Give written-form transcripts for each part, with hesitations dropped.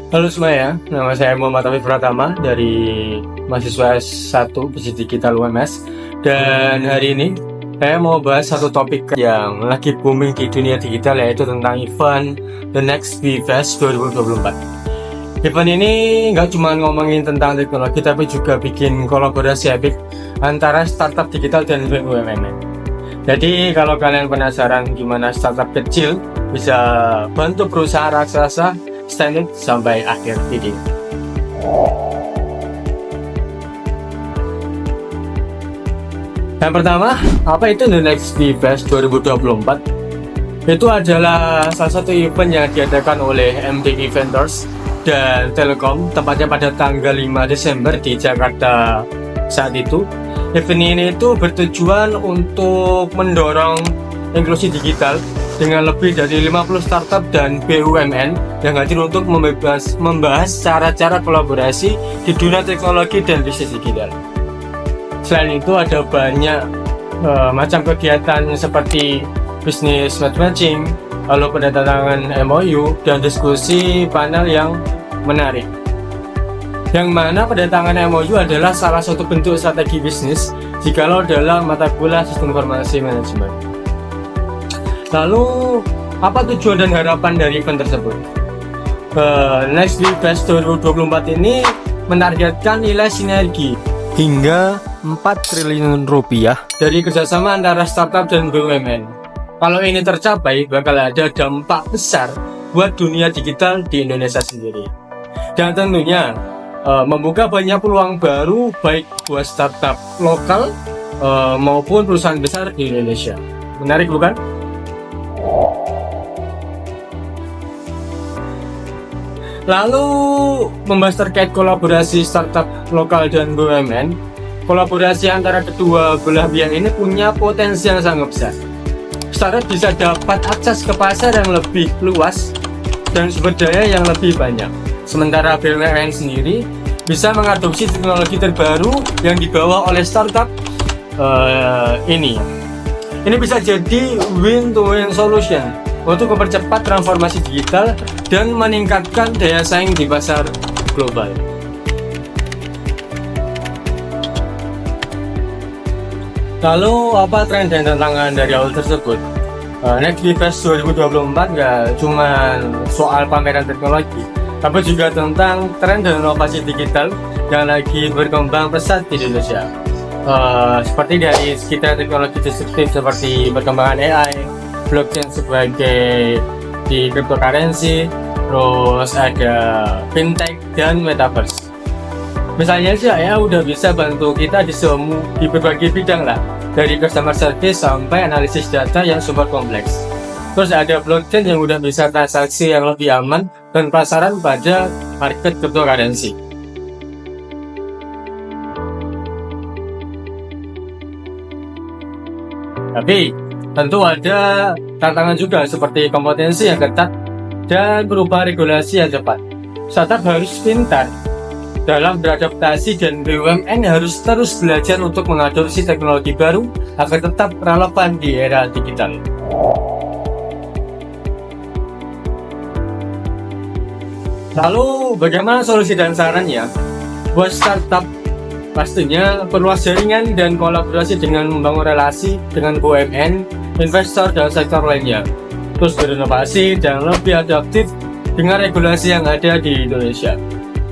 Halo semuanya, nama saya Muhammad Taufik Pratama dari mahasiswa S1 Bisnis Digital UMS. Dan hari ini saya mau bahas satu topik yang lagi booming di dunia digital, yaitu tentang event The Next BFest 2024. Event ini nggak cuma ngomongin tentang teknologi, tapi juga bikin kolaborasi epic antara startup digital dan BUMN. Jadi kalau kalian penasaran gimana startup kecil bisa bantu perusahaan raksasa, stay tune sampai akhir video. Yang pertama, apa itu The Next BFest 2024? Itu adalah salah satu event yang diadakan oleh MDI Ventures dan Telkom, tepatnya pada tanggal 5 Desember di Jakarta saat itu. Event ini itu bertujuan untuk mendorong inklusi digital dengan lebih dari 50 startup dan BUMN yang hadir untuk membahas cara-cara kolaborasi di dunia teknologi dan bisnis digital. Selain itu ada banyak macam kegiatan seperti bisnis matching, lalu penandatangan MOU, dan diskusi panel yang menarik. Yang mana penandatangan MOU adalah salah satu bentuk strategi bisnis jikalau dalam mata kuliah sistem informasi manajemen. Lalu, apa tujuan dan harapan dari event tersebut? Next BFest 2024 ini menargetkan nilai sinergi hingga 4 triliun rupiah dari kerjasama antara startup dan BUMN. Kalau ini tercapai, bakal ada dampak besar buat dunia digital di Indonesia sendiri. Dan tentunya membuka banyak peluang baru baik buat startup lokal maupun perusahaan besar di Indonesia. Menarik bukan? Lalu membahas terkait kolaborasi startup lokal dan BUMN, kolaborasi antara kedua belah pihak ini punya potensi yang sangat besar. Startup bisa dapat akses ke pasar yang lebih luas dan sumber daya yang lebih banyak. Sementara BUMN sendiri bisa mengadopsi teknologi terbaru yang dibawa oleh startup ini. Ini bisa jadi win-to-win solution untuk mempercepat transformasi digital dan meningkatkan daya saing di pasar global. Lalu apa tren dan tantangan dari hal tersebut? Next BFest 2024 nggak cuma soal pameran teknologi, tapi juga tentang tren dan inovasi digital yang lagi berkembang pesat di Indonesia. Seperti dari sekitar teknologi disruptif seperti perkembangan AI, blockchain sebagai di cryptocurrency, terus ada fintech dan metaverse. Misalnya saya udah bisa bantu kita di berbagai bidang lah, dari customer service sampai analisis data yang super kompleks. Terus ada blockchain yang udah bisa transaksi yang lebih aman dan pasaran pada market cryptocurrency. Tapi tentu ada tantangan juga seperti kompetensi yang ketat dan perubahan regulasi yang cepat. Startup harus pintar dalam beradaptasi dan BUMN harus terus belajar untuk mengadopsi teknologi baru agar tetap relevan di era digital. Lalu bagaimana solusi dan sarannya? Buat startup pastinya perluas jaringan dan kolaborasi dengan membangun relasi dengan BUMN, investor, dan sektor lainnya. Terus berinovasi dan lebih adaptif dengan regulasi yang ada di Indonesia.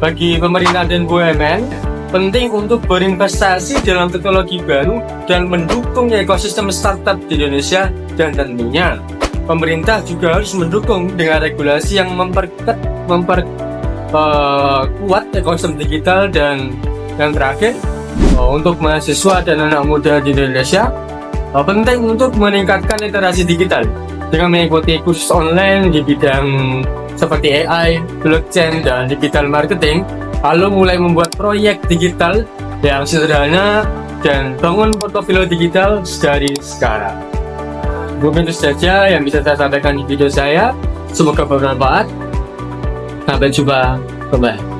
Bagi pemerintah dan BUMN, penting untuk berinvestasi dalam teknologi baru dan mendukung ekosistem startup di Indonesia. Dan tentunya pemerintah juga harus mendukung dengan regulasi yang memperkuat ekosistem digital. Dan yang terakhir, untuk mahasiswa dan anak muda di Indonesia, penting untuk meningkatkan literasi digital dengan mengikuti kursus online di bidang seperti AI, blockchain, dan digital marketing, lalu mulai membuat proyek digital yang sederhana dan bangun portofolio digital dari sekarang. Mungkin itu saja yang bisa saya sampaikan di video saya. Semoga bermanfaat. Sampai jumpa kembali.